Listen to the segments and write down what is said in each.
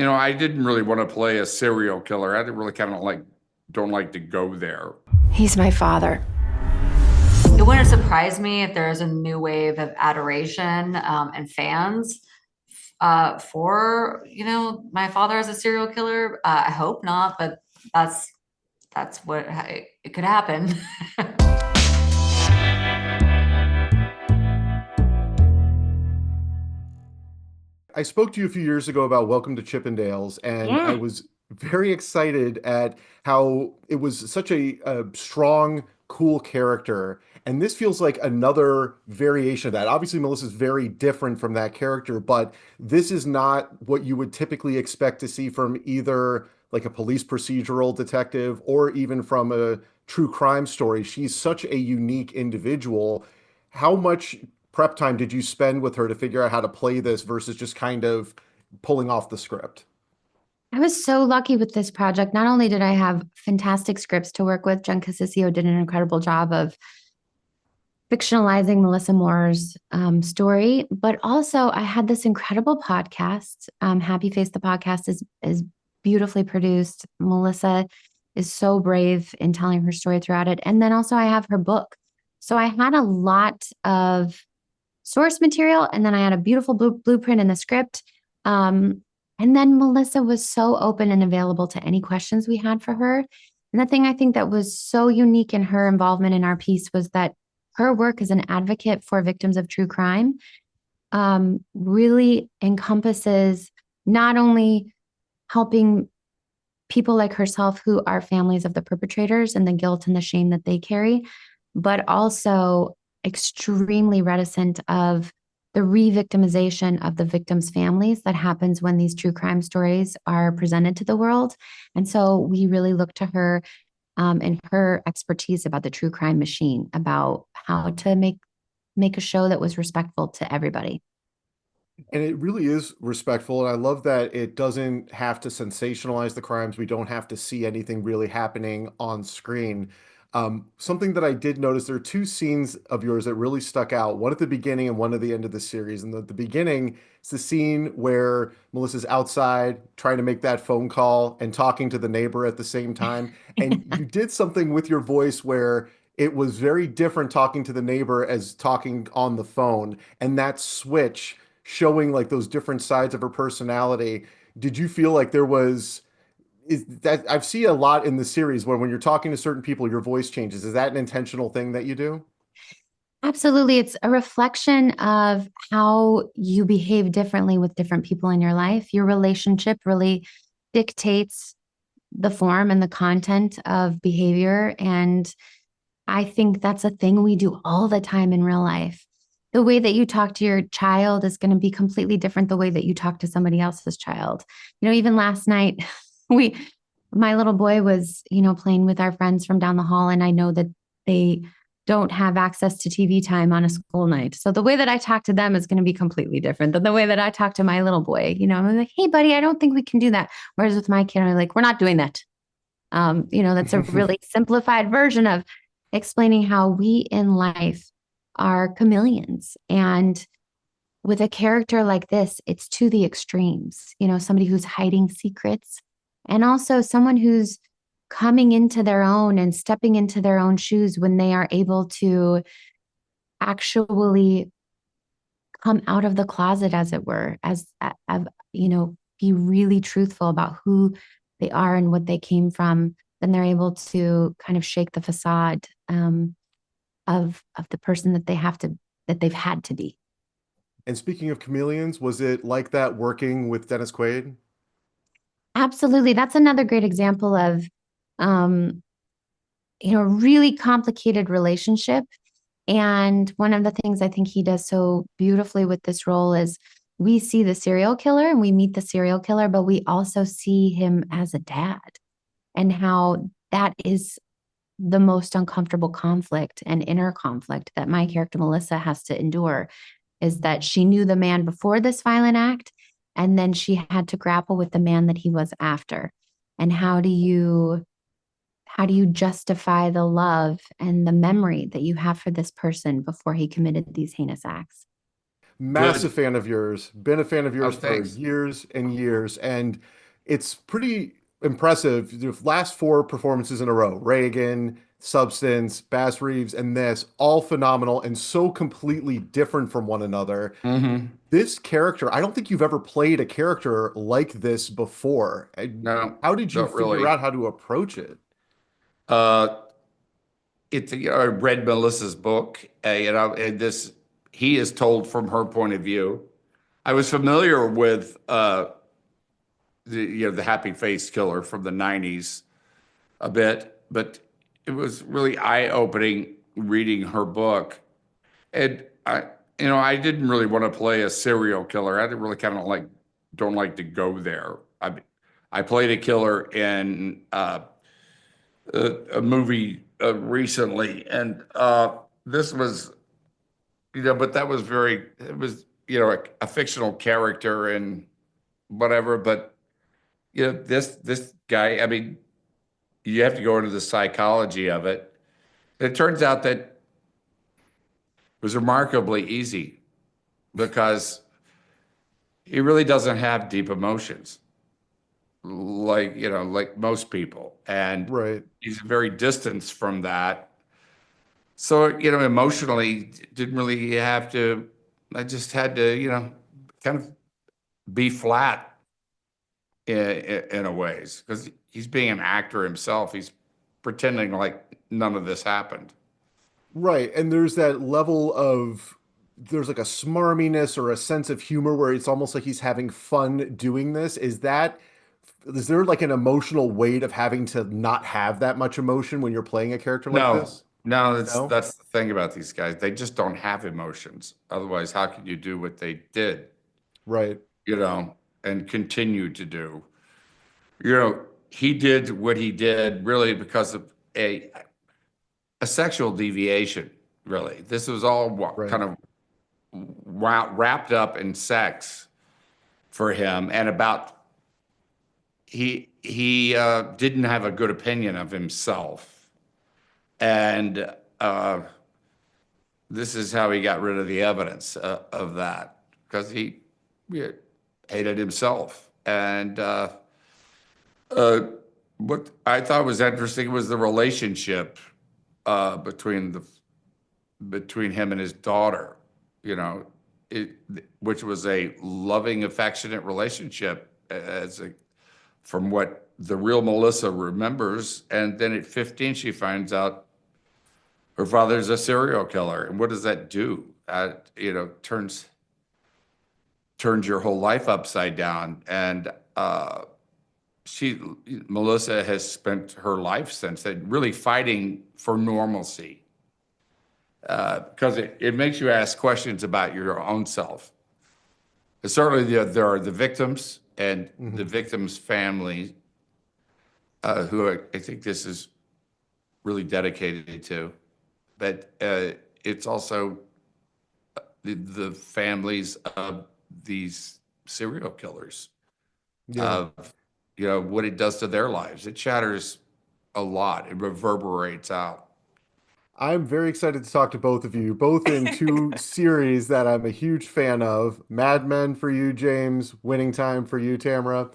I didn't really want to play a serial killer. I didn't really kind of don't like to go there. He's my father. It wouldn't surprise me if there's a new wave of adoration and fans for, my father as a serial killer. I hope not, but that's what it could happen. I spoke to you a few years ago about Welcome to Chippendales, and I Yeah. was very excited at how it was such a strong, cool character. And this feels like another variation of that. Obviously, Melissa's very different from that character, but this is not what you would typically expect to see from either like a police procedural detective or even from a true crime story. She's such a unique individual. How much prep time did you spend with her to figure out how to play this versus just kind of pulling off the script? I was so lucky with this project. Not only did I have fantastic scripts to work with, Jen Cacicio did an incredible job of fictionalizing Melissa Moore's story, but also I had this incredible podcast. Happy Face, the podcast is beautifully produced. Melissa is so brave in telling her story throughout it. And then also I have her book. So I had a lot of source material, and then I had a beautiful blueprint in the script. And then Melissa was so open and available to any questions we had for her. And the thing I think that was so unique in her involvement in our piece was that her work as an advocate for victims of true crime really encompasses not only helping people like herself who are families of the perpetrators and the guilt and the shame that they carry, but also extremely reticent of the re-victimization of the victims' families that happens when these true crime stories are presented to the world. And so we really look to her and her expertise about the true crime machine, about how to make a show that was respectful to everybody. And it really is respectful. And I love that it doesn't have to sensationalize the crimes. We don't have to see anything really happening on screen. Something that I did notice, there are two scenes of yours that really stuck out, one at the beginning and one at the end of the series. And the beginning is the scene where Melissa's outside trying to make that phone call and talking to the neighbor at the same time. And you did something with your voice where it was very different talking to the neighbor as talking on the phone. And that switch showing like those different sides of her personality. Did you feel like there was is that I've seen a lot in the series where when you're talking to certain people, your voice changes. Is that an intentional thing that you do? Absolutely. It's a reflection of how you behave differently with different people in your life. Your relationship really dictates the form and the content of behavior. And I think that's a thing we do all the time in real life. The way that you talk to your child is going to be completely different the way that you talk to somebody else's child. Even last night, we, my little boy was, playing with our friends from down the hall, and I know that they don't have access to TV time on a school night. So the way that I talk to them is going to be completely different than the way that I talk to my little boy. I'm like, hey, buddy, I don't think we can do that. Whereas with my kid, I'm like, we're not doing that. That's a really simplified version of explaining how we in life are chameleons. And with a character like this, it's to the extremes, somebody who's hiding secrets and also someone who's coming into their own and stepping into their own shoes when they are able to actually come out of the closet, as it were, be really truthful about who they are and what they came from. Then they're able to kind of shake the facade of the person that they've had to be. And speaking of chameleons, was it like that working with Dennis Quaid? Absolutely. That's another great example of, um, a really complicated relationship. And one of the things I think he does so beautifully with this role is we see the serial killer and we meet the serial killer, but we also see him as a dad and how that is the most uncomfortable conflict and inner conflict that my character Melissa has to endure, is that she knew the man before this violent act, and then she had to grapple with the man that he was after. And how do you justify the love and the memory that you have for this person before he committed these heinous acts? Massive Good. fan of yours. Been a fan of Oh, yours for thanks. years and years, and it's pretty impressive. The last four performances in a row: Reagan, Substance, Bass Reeves, and this, all phenomenal and so completely different from one another. Hmm. This character, I don't think you've ever played a character like this before. No, How did you don't figure really. out how to approach it? Uh, I read Melissa's book, and he is told from her point of view. I was familiar with the happy face killer from the 90s a bit, but it was really eye-opening reading her book. And I didn't really want to play a serial killer. I didn't really kind of don't like to go there. I played a killer in a movie recently, and this was, but that was it was, a fictional character and whatever. But this guy, I mean, you have to go into the psychology of it. It turns out that it was remarkably easy because he really doesn't have deep emotions like most people, and Right. he's very distanced from that. So emotionally, didn't really have to. I just had to kind of be flat in a ways because he's being an actor himself. He's pretending like none of this happened. Right. And there's that level of, there's like a smarminess or a sense of humor where it's almost like he's having fun doing this. Is there like an emotional weight of having to not have that much emotion when you're playing a character like No, this? no, No? that's the thing about these guys. They just don't have emotions. Otherwise, how could you do what they did, Right. you know, and continue to do? He did what he did really because of a sexual deviation, really. This was all Right. kind of wrapped up in sex for him, and about he didn't have a good opinion of himself, and this is how he got rid of the evidence of that because he hated himself. And uh, what I thought was interesting was the relationship between him and his daughter. You know, it, which was a loving, affectionate relationship from what the real Melissa remembers. And then at 15, she finds out her father's a serial killer. And what does that do? Turns your whole life upside down. And Melissa has spent her life since then really fighting for normalcy because it makes you ask questions about your own self. And certainly there are the victims and the Mhm. victims' family who I think this is really dedicated to. But it's also the families of these serial killers, Yeah. of what it does to their lives. It shatters a lot. It reverberates out. I'm very excited to talk to both of you, both in two series that I'm a huge fan of. Mad Men for you, James. Winning Time for you, Tamara.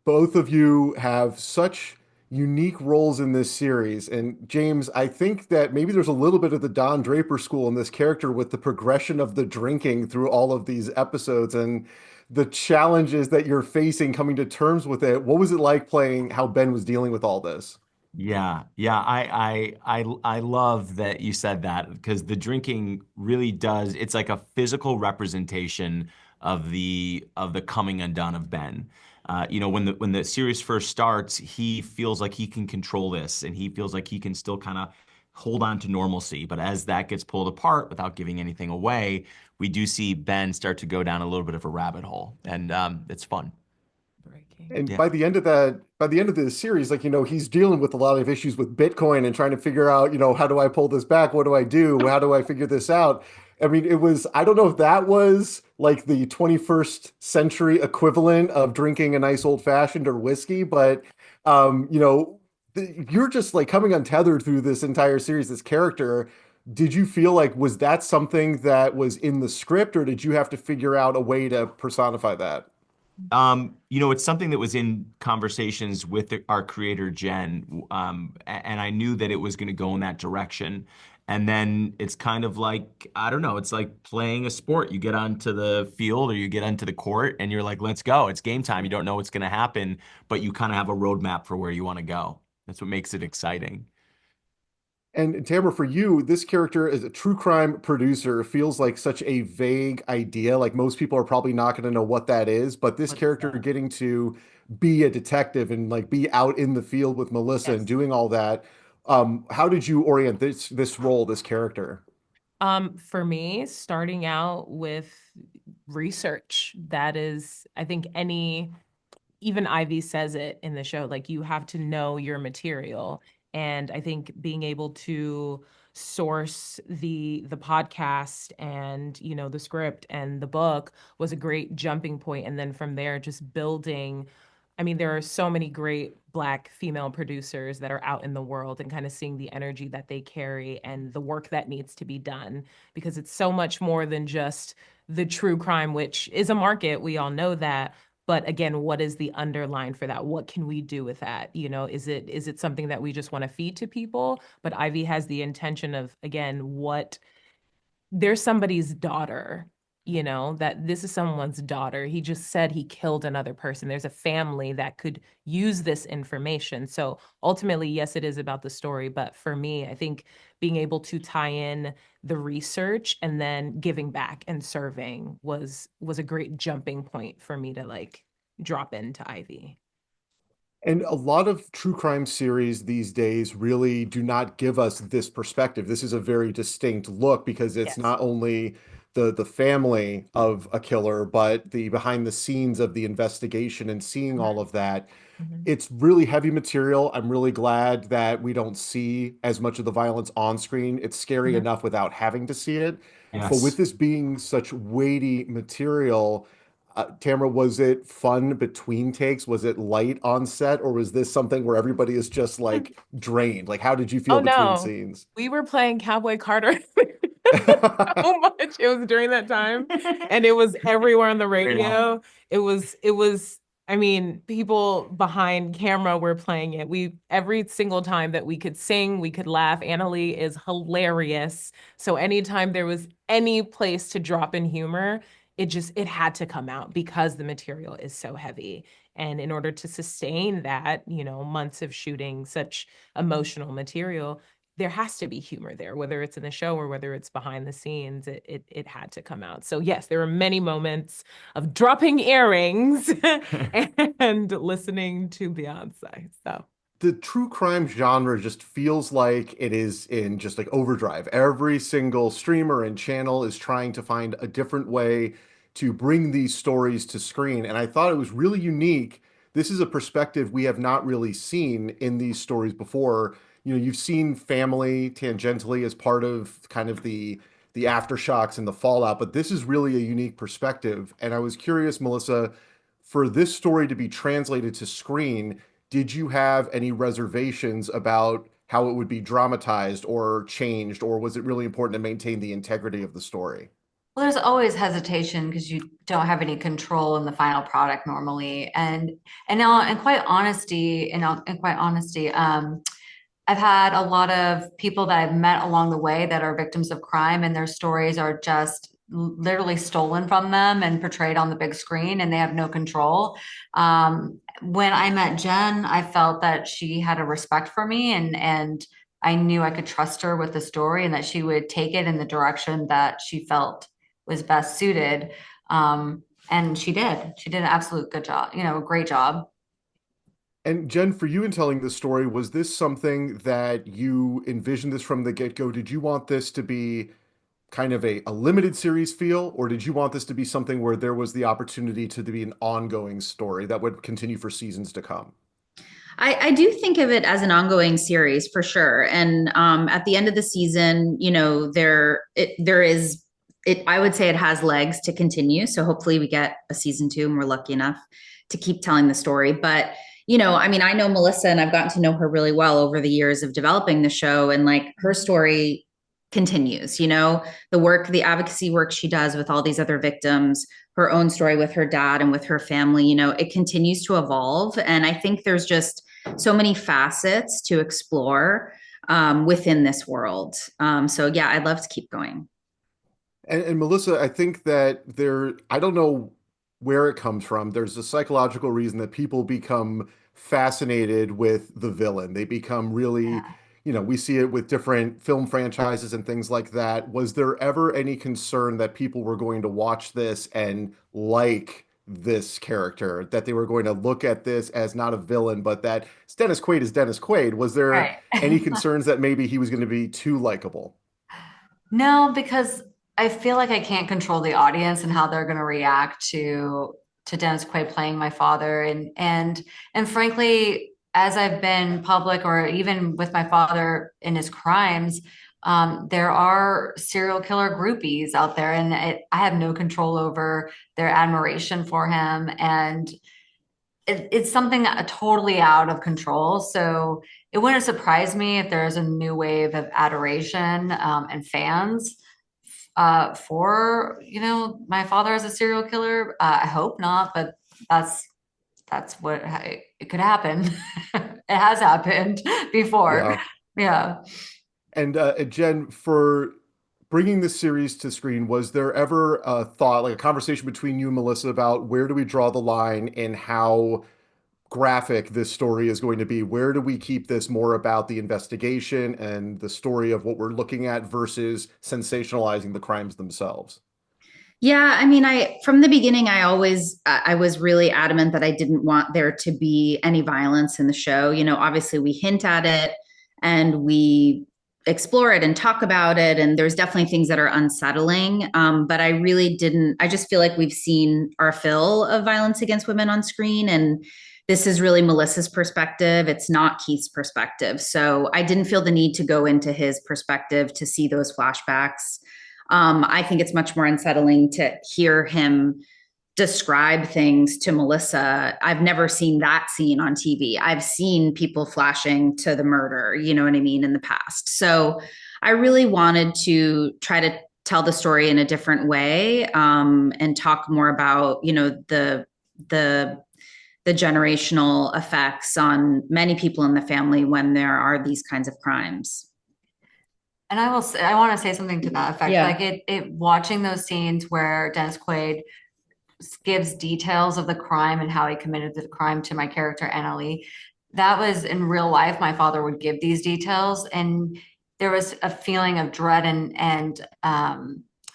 Both of you have such unique roles in this series. And James, I think that maybe there's a little bit of the Don Draper school in this character with the progression of the drinking through all of these episodes and the challenges that you're facing coming to terms with it. What was it like playing how Ben was dealing with all this? Yeah. I love that you said that because the drinking really does. It's like a physical representation of the coming undone of Ben. When the series first starts, he feels like he can control this, and he feels like he can still kind of hold on to normalcy. But as that gets pulled apart, without giving anything away, we do see Ben start to go down a little bit of a rabbit hole, and it's fun. And Yeah. by the end of the series, like, he's dealing with a lot of issues with Bitcoin and trying to figure out, how do I pull this back? What do I do? How do I figure this out? I mean, I don't know if that was like the 21st century equivalent of drinking a nice old fashioned or whiskey, but, you're just like coming untethered through this entire series, this character Did you feel like, was that something that was in the script, or did you have to figure out a way to personify that? It's something that was in conversations with our creator, Jen, and I knew that it was going to go in that direction. And then it's kind of like, I don't know, it's like playing a sport. You get onto the field or you get onto the court and you're like, let's go. It's game time. You don't know what's going to happen, but you kind of have a roadmap for where you want to go. That's what makes it exciting. And Tamara, for you, this character as a true crime producer feels like such a vague idea. Like most people are probably not going to know what that is, but this What's character that? getting to be a detective and like be out in the field with Melissa and Yes. doing all that. How did you orient this role, this character? For me, starting out with research, that is, I think even Ivy says it in the show, like you have to know your material. And I think being able to source the podcast and, the script and the book was a great jumping point. And then from there, just building. I mean, there are so many great Black female producers that are out in the world, and kind of seeing the energy that they carry and the work that needs to be done, because it's so much more than just the true crime, which is a market. We all know that. But again, what is the underline for that? What can we do with that? Is it something that we just want to feed to people? But Ivy has the intention of, again, there's somebody's daughter, that this is someone's daughter. He just said he killed another person. There's a family that could use this information. So ultimately, yes, it is about the story. But for me, I think being able to tie in the research and then giving back and serving was a great jumping point for me to like drop into Ivy. And a lot of true crime series these days really do not give us this perspective. This is a very distinct look because it's Yes. not only the family of a killer, but the behind the scenes of the investigation and seeing all of that. Mhm. It's really heavy material. I'm really glad that we don't see as much of the violence on screen. It's scary Mhm. enough without having to see it. But with Yes. this being such weighty material, Tamara, was it fun between takes? Was it light on set, or was this something where everybody is just like drained? Like, how did you Oh feel between no, scenes? we were playing Cowboy Carter so much. It was during that time, and it was everywhere on the radio. It was. I mean, people behind camera were playing it. Every single time that we could sing, we could laugh. Annaleigh is hilarious. So anytime there was any place to drop in humor, it had to come out because the material is so heavy. And in order to sustain that, months of shooting such emotional material, there has to be humor there, whether it's in the show or whether it's behind the scenes. It had to come out. So yes, there were many moments of dropping earrings and listening to Beyonce. So The true crime genre just feels like it is in just like overdrive. Every single streamer and channel is trying to find a different way to bring these stories to screen. And I thought it was really unique. This is a perspective we have not really seen in these stories before. You've seen family tangentially as part of kind of the aftershocks and the fallout, but this is really a unique perspective. And I was curious, Melissa, for this story to be translated to screen, did you have any reservations about how it would be dramatized or changed, or was it really important to maintain the integrity of the story? Well, there's always hesitation because you don't have any control in the final product normally. And now, in quite honesty, I've had a lot of people that I've met along the way that are victims of crime, and their stories are just literally stolen from them and portrayed on the big screen, and they have no control. When I met Jen, I felt that she had a respect for me, and I knew I could trust her with the story, and that she would take it in the direction that she felt was best suited. And she did. She did an absolute good job, a great job. And Jen, for you in telling this story, was this something that you envisioned this from the get-go? Did you want this to be kind of a limited series feel, or did you want this to be something where there was the opportunity to be an ongoing story that would continue for seasons to come? I do think of it as an ongoing series for sure. And at the end of the season, there is it. I would say it has legs to continue. So hopefully we get a season 2, and we're lucky enough to keep telling the story. But I mean, I know Melissa, and I've gotten to know her really well over the years of developing the show, and like her story continues, the advocacy work she does with all these other victims, her own story with her dad and with her family, it continues to evolve. And I think there's just so many facets to explore within this world. So yeah, I'd love to keep going. And Melissa, I think that I don't know where it comes from. There's a psychological reason that people become fascinated with the villain. They become really, we see it with different film franchises and things like that. Was there ever any concern that people were going to watch this and like this character, that they were going to look at this as not a villain, but that Dennis Quaid is Dennis Quaid? Was there Right. any concerns that maybe he was going to be too likable? No, because I feel like I can't control the audience and how they're going to react to Dennis Quaid playing my father. And frankly, as I've been public, or even with my father in his crimes, there are serial killer groupies out there, and I have no control over their admiration for him. And it's something totally out of control. So it wouldn't surprise me if there's a new wave of adoration and fans for my father as a serial killer. I hope not, but that's what it could happen. It has happened before. Yeah. And Jen, for bringing this series to screen, was there ever a thought, like a conversation between you and Melissa about where do we draw the line in how graphic this story is going to be? Where do we keep this more about the investigation and the story of what we're looking at versus sensationalizing the crimes themselves? Yeah, I mean, from the beginning, I was really adamant that I didn't want there to be any violence in the show. Obviously we hint at it and we explore it and talk about it, and there's definitely things that are unsettling. But I just feel like we've seen our fill of violence against women on screen, and this is really Melissa's perspective. It's not Keith's perspective. So I didn't feel the need to go into his perspective to see those flashbacks. I think it's much more unsettling to hear him describe things to Melissa. I've never seen that scene on TV. I've seen people flashing to the murder, you know what I mean, in the past. So I really wanted to try to tell the story in a different way, and talk more about, the generational effects on many people in the family when there are these kinds of crimes. And I want to say something to that effect. Yeah. Like watching those scenes where Dennis Quaid gives details of the crime and how he committed the crime to my character, Annaleigh, that was in real life. My father would give these details, and there was a feeling of dread and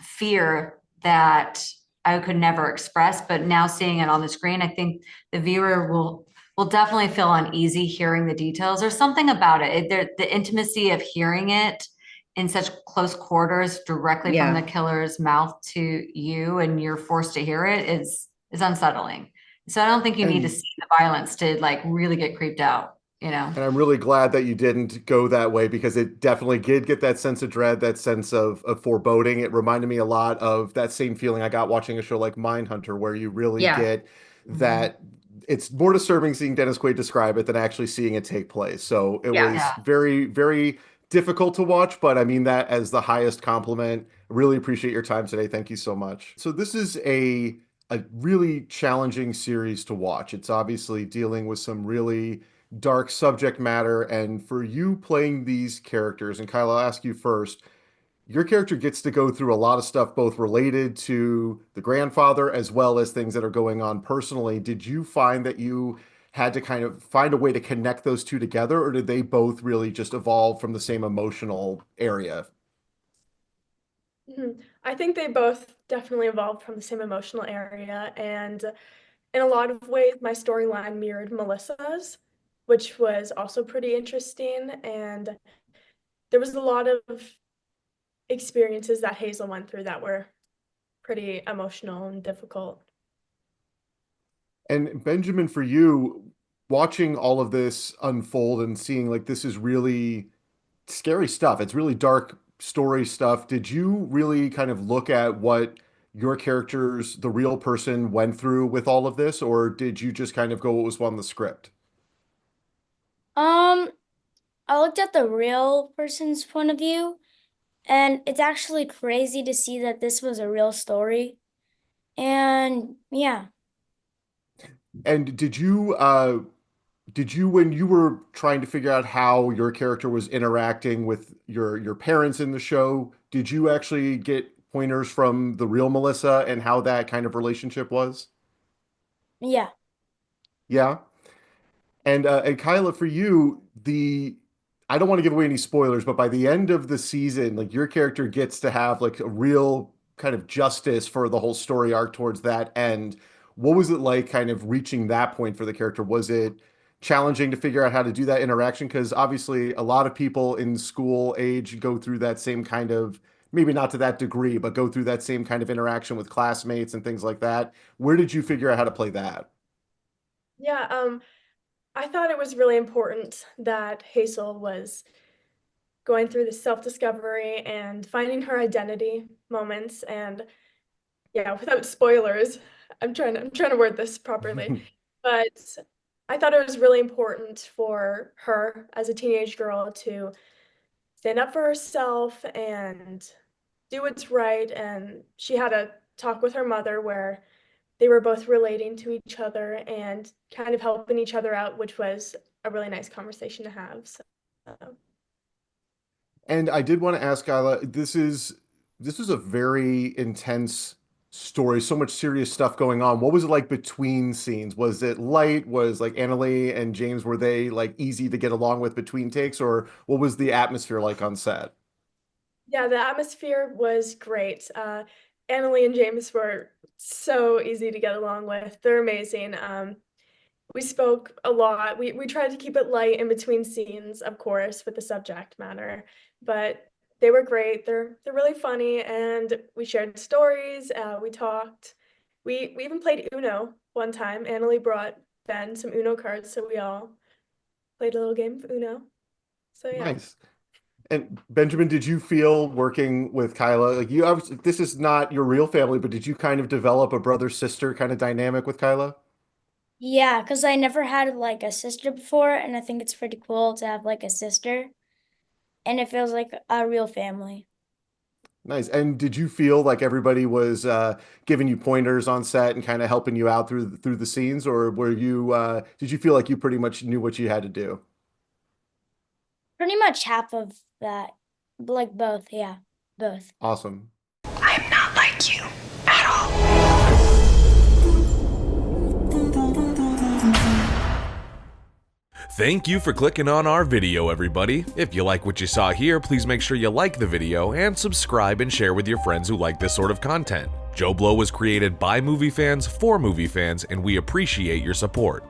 fear that I could never express. But now seeing it on the screen, I think the viewer will definitely feel uneasy hearing the details. There's something about it. The intimacy of hearing it in such close quarters directly from the killer's mouth to you, and you're forced to hear it, is unsettling. So I don't think you need to see the violence to like really get creeped out, And I'm really glad that you didn't go that way, because it definitely did get that sense of dread, that sense of foreboding. It reminded me a lot of that same feeling I got watching a show like Mindhunter, where you really get that. It's more disturbing seeing Dennis Quaid describe it than actually seeing it take place. So it was very, very difficult to watch, but I mean that as the highest compliment. I really appreciate your time today. Thank you so much. So this is a really challenging series to watch. It's obviously dealing with some really dark subject matter, and for you playing these characters, and Kyle, I'll ask you first, your character gets to go through a lot of stuff, both related to the grandfather as well as things that are going on personally. Did you find that you had to kind of find a way to connect those two together, or did they both really just evolve from the same emotional area? I think they both definitely evolved from the same emotional area, and in a lot of ways, my storyline mirrored Melissa's, which was also pretty interesting. And there was a lot of experiences that Hazel went through that were pretty emotional and difficult. And Benjamin, for you, watching all of this unfold and seeing like this is really scary stuff, it's really dark story stuff. Did you really kind of look at what your characters, the real person, went through with all of this, or did you just kind of go what was on the script? I looked at the real person's point of view, And it's actually crazy to see that this was a real story. And yeah. And did you when you were trying to figure out how your character was interacting with your parents in the show, did you actually get pointers from the real Melissa and how that kind of relationship was? Yeah. Yeah. And Kyla, for you, I don't want to give away any spoilers, but by the end of the season, like your character gets to have like a real kind of justice for the whole story arc towards that end. What was it like kind of reaching that point for the character? Was it challenging to figure out how to do that interaction? Because obviously a lot of people in school age go through that same kind of, maybe not to that degree, but go through that same kind of interaction with classmates and things like that. Where did you figure out how to play that? Yeah, I thought it was really important that Hazel was going through the self-discovery and finding her identity moments. And yeah, without spoilers, I'm trying to word this properly. But I thought it was really important for her as a teenage girl to stand up for herself and do what's right. And she had a talk with her mother where they were both relating to each other and kind of helping each other out, which was a really nice conversation to have. So, And I did want to ask Kyla, this is a very intense story, so much serious stuff going on. What was it like between scenes? Was it light? Was like Annaleigh and James, were they like easy to get along with between takes, or what was the atmosphere like on set? yeah, the atmosphere was great. Annaleigh and James were so easy to get along with. They're amazing. We spoke a lot. We tried to keep it light in between scenes, of course, with the subject matter, but they were great. They're really funny, and we shared stories. We talked. We even played Uno one time. Annaleigh brought Ben some Uno cards, so we all played a little game of Uno. So yeah. Nice. And Benjamin, did you feel working with Kyla, like you obviously, this is not your real family, but did you kind of develop a brother-sister kind of dynamic with Kyla? Yeah, because I never had like a sister before, and I think it's pretty cool to have like a sister, and it feels like a real family. Nice. And did you feel like everybody was giving you pointers on set and kind of helping you out through the scenes, or were you did you feel like you pretty much knew what you had to do? Pretty much half of that, like both, yeah, both. Awesome. I'm not like you at all. Thank you for clicking on our video, everybody. If you like what you saw here, please make sure you like the video and subscribe and share with your friends who like this sort of content. JoBlo was created by movie fans for movie fans, and we appreciate your support.